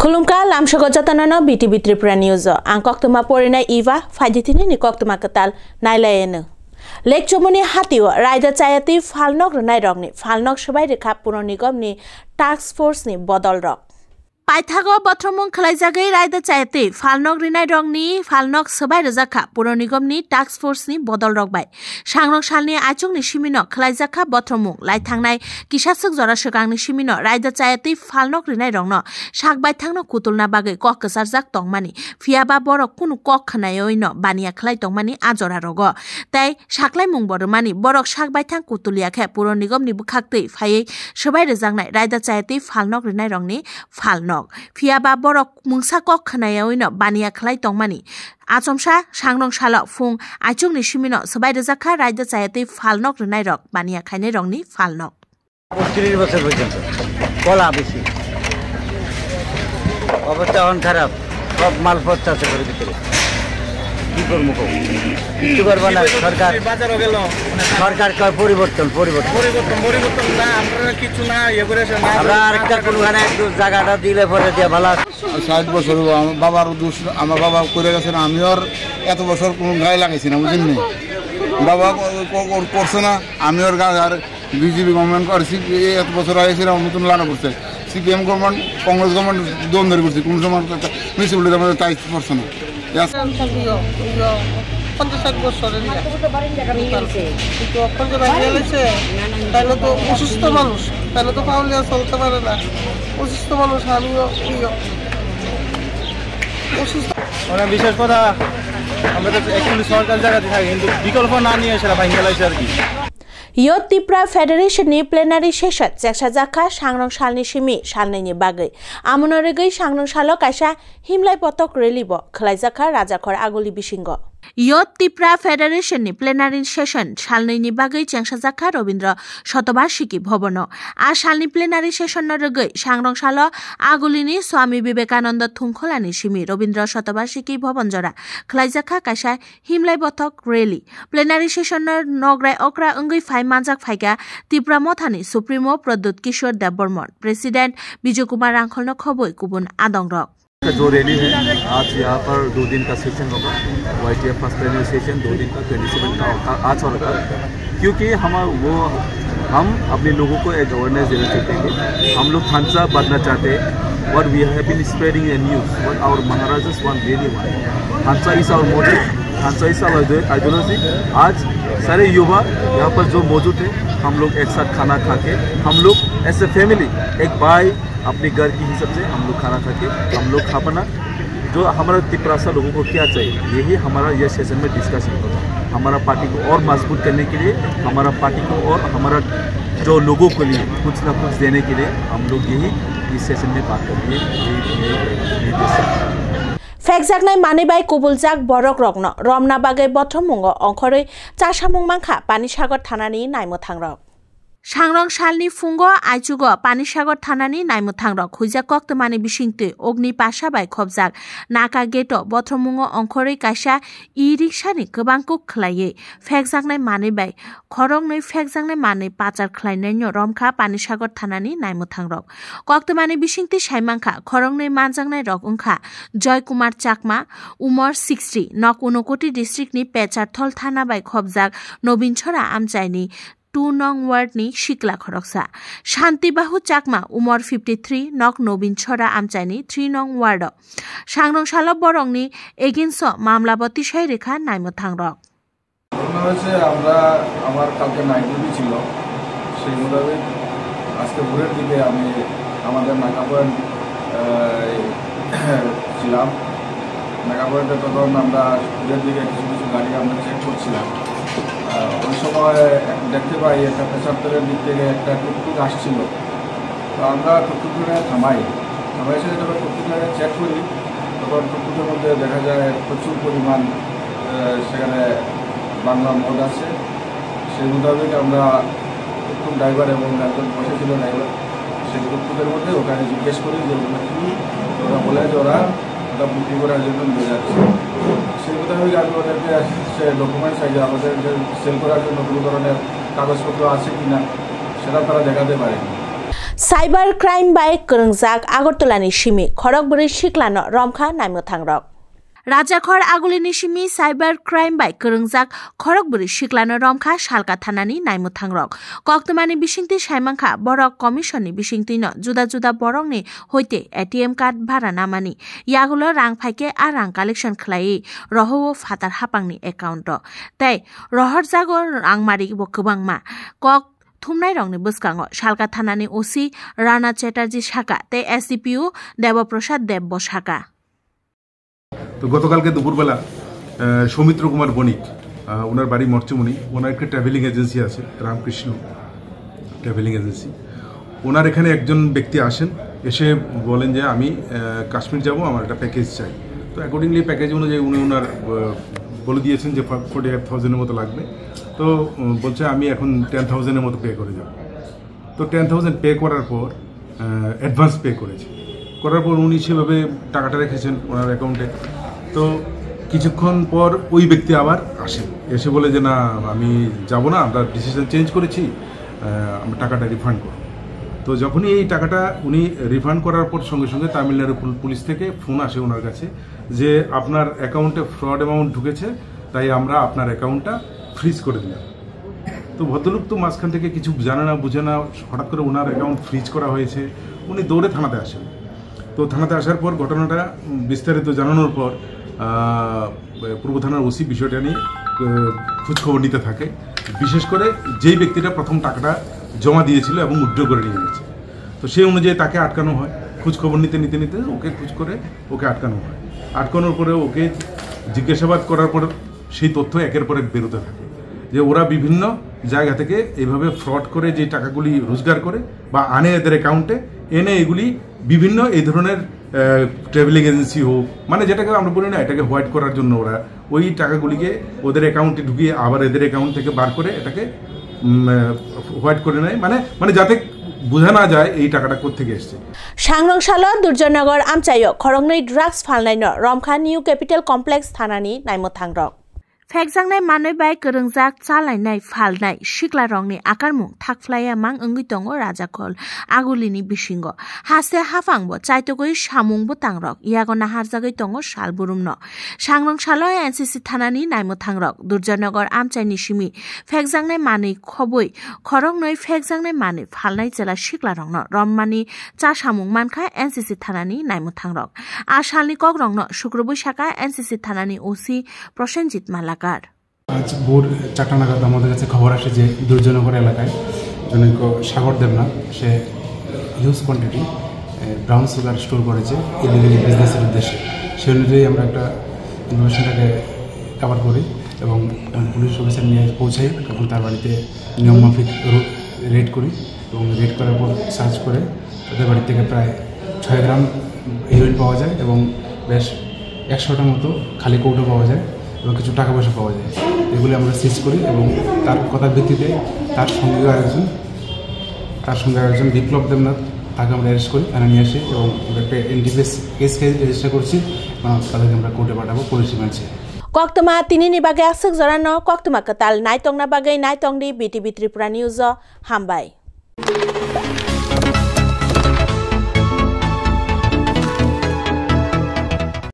Khulumka lamshogo jatanano BTV Tripura News angkoktuma porina Iva fajditini ni koktuma ketal nailayene Lek chomoni hatiwa raida chayati falnok renai rokni falnok sabai rekha puno nigomni task force ni bodol rok Paithago bothomung khlaijagai raida chayati falnok renai rokni falnok sabai rejakha puno nigomni task force ni bodol rok bai sangrok salni achungni simino khlaijakha bothomung laithangnai kisasuk jora sekangni simino raida chayati falnok renai rokno sakbai thangno kutulna bagai kok kesarjak tongmani fiaba borok kunu kok khanayoino baniya khlai tongmani ajora rogo tai saklai mung bormani borok sakbai thang kutulia khe puro nigomni bukhaktei phaiye sabai rejangnai raida chayati falnok renai rokni falnok fiaba borok mungsa kok khanayoino baniya khlai tongmani Achomsa sangrong sala fung achungni simino sabai rejakha raida chayati falnok renai rok baniya khaine rokni falnok 30 বছর পর্যন্ত কলা বেশি অবস্থা on খারাপ সব মাল পচা করে দিতে কি করব কিছু করব না সরকার কয় পরিবর্তন না আমরা কিছু না ইয়ে করে আমরা আরেকটা কোনখানে একটু জায়গাটা দিলে পরে দিয়ে ভালো 60 বছর আমার বাবার দোষ আমার বাবা করে গেছেন আমি আর এত বছর কোন গায়ে লাগাইছি না বুঝেন নি বাবা করছে না আমি আর গায়ে আর বিজেপি গভর্নমেন্ট করছি এত বছর আইছে না নতুন লাগা করছে সিপিএম গভর্নমেন্ট কংগ্রেস গভর্নমেন্ট দোন ধরে করছে কোন সময় মিউনিসিপালিটি আমাদের তাই করছে না 50 বছরের তাহলে তো অসুস্থ মানুষ তাহলে তো পাউলিয়া চলতে পারে না অসুস্থ মানুষ আমিও অসুস্থ মানে বিশেষ কথা আমরা তো একচুয়ালি সরকার জায়গাতে থাকি কিন্তু বিকল্প না নিয়ে সেটা ভাঙে লাইছে আর কি Yo Tripura Federation ni plenary session jaksa jakha sangrong salni simi salnaini bagai amonoregai sangrong salo kaisa himlai potok relibo khlaijakha rajakhor aguli bisingo Yo Tripura Federation ni plenary session salnaini bagai jangsa jakha Robindra Shotobashiki bhobono a salni plenary session no regai sangrong salo agulini Swami Vivekananda Thungkholani simi Robindra Shotobashiki bhobonjora khlaijakha kaisa himlai potok rally plenary session no nograi okra ongoi Manjak Phaiga Tripura Mothani Supremo Pradut Kishore Debormon President Bijay Kumar Rangkholno खबोई कुबुन आदंग रक जो rally है आज यहाँ पर 2 दिन का session होगा YTF first plenary session 2 दिन का 27 का आज होगा क्योंकि हम अपने लोगों को एक अवेयरनेस देना चाहते हैं हम लोग खांसा बढ़ना चाहते हैं what we have been spreading the news what our Maharajas want really want खांसा is our motive खांसा is our ideology आज सारे युवा यहाँ पर जो मौजूद है हम लोग एक साथ खाना खा के हम लोग एज ए फैमिली एक भाई अपने घर की हिसाब से हम लोग खाना खा के हम लोग खा बना जो हमारा त्रिपुरा लोगों को क्या चाहिए यही हमारा यह सेशन में डिस्कशन होगा हमारा पार्टी को और मजबूत करने के लिए हमारा पार्टी को और हमारा जो लोगों के लिए कुछ ना कुछ देने के लिए हम लोग यही इस सेशन में बात करेंगे Fekjaknai manibai kubuljak borok rokno romna bagai bothomungo ongkhoroi chasamung mangkha Panisagar thanani naimothangrok Sangrong salni fungo aichugo Panisagar thanani naimothangrok khuijak koktmani bisingte ogni pasha bai khobjak naka geto bothomungo ongkhoroi kaisa e-rickshaw ni kwbangkuk khlaiye fekjaknai manibai khorongnoi fekjaknai mani pachar khlainaino romkha Panisagar thanani naimothangrok koktmani bisingte saimangkha khorongnoi manjaknai rok ongkha Joy Kumar Chakma umor 60 nok Unokoti district ni Pecharthol thana bai khobjak Nobin Chhora Amchaini 2 nong ward ni Shikla Khoroksa Shanti Bahu Chakma umor 53 nok Nobin Chhora Amchaini 3 nong ward Sangrong Salo borongni eginso mamlabati shai rekha naimothangrok আমরা আমার কালকে night duty ছিল সেই মোতাবেক আজকে ভোরের দিকে আমি আমাদের নাকা পয়েন্ট ছিলাম নাকা পয়েন্টে তখন আমরা ভোরের দিকে কিছু গাড়ি আমরা চেক করছিলাম ওই সময় দেখতে পাই একটা পেশাবতলের দিক থেকে একটা টুকটুক আসছিল তো আমরা টুকটুকে থামাই এসে যখন টুকটুকে চেক করি তখন টুকটুকের মধ্যে দেখা যায় প্রচুর পরিমাণ সেখানে বাংলা মদ আছে সেই মোতাবেক আমরা টুকটুক ড্রাইভার এবং একজন বসেছিল ড্রাইভার সেই টুকটুকের মধ্যে ওখানে জিজ্ঞেস করি যে ওগুলো কি ওরা বলে যে ওরা ওটা বিক্রি করার জন্য নিয়ে যাচ্ছে সেই মোতাবেক আমি ওদেরকে সে ডকুমেন্টস আছে আমাদের যে সেল করার জন্য কোনো ধরনের কাগজপত্র আছে কি না সেটা তারা দেখাতে পারেনি साइबार क्राइम बाय करंजाक आगरतलानि सिमी खरगबुरि सिख्लानो रमखा नायमो थांरक राजाखर आगुलिनि सिमी साइबार क्राइम बाय करंजाक खरगबुरि सिख्लानो रमखा सालका थानानि नायमो थांरक कक्तमानि बिसिंति साइमांखा बरक कमिशननि बिसिंतिनो जुदा जुदा बरकनि होइते एटीएम कार्ड भारा नामानि यागुलो रां फाइके आ रां कालेक्शन खलायै रहौ फातार हापांनि एकाउन्ट ताइ रहर जागो रांमारि गोबांमा कक थुमनाय रंनि बसकांगो सालका थानानि ओसि राणा चैटार्जी शाखा ते एसडीपीओ देवप्रसाद देव बसाका। তো গতকালকে দুপুরবেলা সৌমিত্র কুমার বণিক ওনার বাড়ি মর্চমণি, ওনার একটা ট্রাভেলিং এজেন্সি আছে রামকৃষ্ণ ট্রাভেলিং এজেন্সি। ওনার এখানে একজন ব্যক্তি আসেন, এসে বলেন যে আমি কাশ্মীর যাব, আমার একটা প্যাকেজ চাই। তো অ্যাকর্ডিংলি প্যাকেজ অনুযায়ী উনি ওনার বলে দিয়েছেন যে 45,000-এর মতো লাগবে। তো বলছে আমি এখন 10,000-এর মতো পে করে যাব। তো 10,000 পে করার পর অ্যাডভান্স পে করেছে, করার পর উনি সেভাবে টাকাটা রেখেছেন ওনার অ্যাকাউন্টে। তো কিছুক্ষণ পর ওই ব্যক্তি আবার আসেন, এসে বলে যে না আমি যাব না, আমরা ডিসিশন চেঞ্জ করেছি, আমরা টাকাটা রিফান্ড করব। তো যখনই এই টাকাটা উনি রিফান্ড করার পর সঙ্গে সঙ্গে তামিলনাড়ু পুলিশ থেকে ফোন আসে ওনার কাছে যে আপনার অ্যাকাউন্টে ফ্রড অ্যামাউন্ট ঢুকেছে, তাই আমরা আপনার অ্যাকাউন্টটা ফ্রিজ করে দিলাম। তো ভদ্রলোক তো মাঝখান থেকে কিছু জানে না বুঝে না, হঠাৎ করে ওনার অ্যাকাউন্ট ফ্রিজ করা হয়েছে। উনি দৌড়ে থানাতে আসেন। তো থানাতে আসার পর ঘটনাটা বিস্তারিত জানানোর পর পূর্ব থানার ওসি বিষয়টা নিয়ে খোঁজখবর নিতে থাকে। বিশেষ করে যেই ব্যক্তিটা প্রথম টাকাটা জমা দিয়েছিল এবং উইথড্র করে নিয়ে গেছে, তো সেই অনুযায়ী তাকে আটকানো হয়। খোঁজখবর নিতে নিতে নিতে ওকে খোঁজ করে ওকে আটকানো হয়। আটকানোর পরে ওকে জিজ্ঞাসাবাদ করার পর সেই তথ্য একের পর এক বেরোতে থাকে যে ওরা বিভিন্ন জায়গা থেকে এইভাবে ফ্রড করে যে টাকাগুলি রোজগার করে বা আনে এদের অ্যাকাউন্টে, এনে এগুলি বিভিন্ন এই ধরনের ট্রাভেলিং এজেন্সি হোক, মানে যেটাকে আমরা বলি না এটাকে হোয়াইট করার জন্য ওরা ওই টাকাগুলিকে ওদের অ্যাকাউন্টে ঢুকিয়ে আবার এদের অ্যাকাউন্ট থেকে বার করে এটাকে হোয়াইট করে নেয়, মানে যাতে বোঝা না যায় এই টাকাটা কোত্থেকে এসছে। सांग्रंशाल दुर्जयनगर आमचायो खरंगनै ड्राग्स फालनायनो रमखा निउ कैपिटल कमप्लेक्स थानानि नायमो थांरक फेकजांनाय मानै बाय करंजाक चालायनाय फालनाय सिख्ला रंनि आकारमु थाकफ्लाया मां ओंगै दङ राजाखल आगुलिनि बिसिंग हासे हाफांबो चाइतगै सामुंबो तांरक यागो नाहारजागै दङ सालबुरुमनो सांग्रंशाल एनसीसी थानानि नायमो थांरक दुर्जयनगर आमचायनि सिमी फेकजांनाय मानै खबै खरंनै फेकजांनाय मानै फालनाय जेला सिख्ला रंनो रम्मानि चा सामुं मानखा एनसीसी थानानि नायमो थांरक आसालनि कक रंनो शुक्रबै शाखा एनसीसी थानानि ओसि प्रसेनजित माला আজ ভোর 4টা নাগাদ আমাদের কাছে খবর আসে যে দুর্জয়নগর এলাকায় জনৈক সাগর দেবনাথ সে huge quantity brown sugar store করেছে ইলিগালি বিজনেসের উদ্দেশ্যে। সেই অনুযায়ী আমরা একটা ইনফরমেশনটাকে কভার করি এবং পুলিশ অফিসার নিয়ে পৌঁছাই এবং তার বাড়িতে নিয়মমাফিক রেড করি এবং রেড করার পর সার্চ করে তাদের বাড়ি থেকে প্রায় 6 গ্রাম হেরোইন পাওয়া যায় এবং বেশ 100টার মতো খালি কৌটো পাওয়া যায় এবং কিছু টাকা পয়সা পাওয়া যায়। এগুলি আমরা সিজ করি এবং তার কথার ভিত্তিতে তার সঙ্গে আরেকজন বিপ্লব দেবনাথ তাকে আমরা অ্যারেস্ট করি, থানা নিয়ে আসি এবং একটা এনডিপিএস কেস রেজিস্টার করছি এবং তাদেরকে আমরা কোর্টে পাঠাবো পুলিশ রিমান্ডে। কক্তমা তিনিনি বাগে আসক জরানো কক্তমা কাতাল নাইতংনা বাগে নাইতংদি বিটিভি ত্রিপুরা নিউজ হামবাই।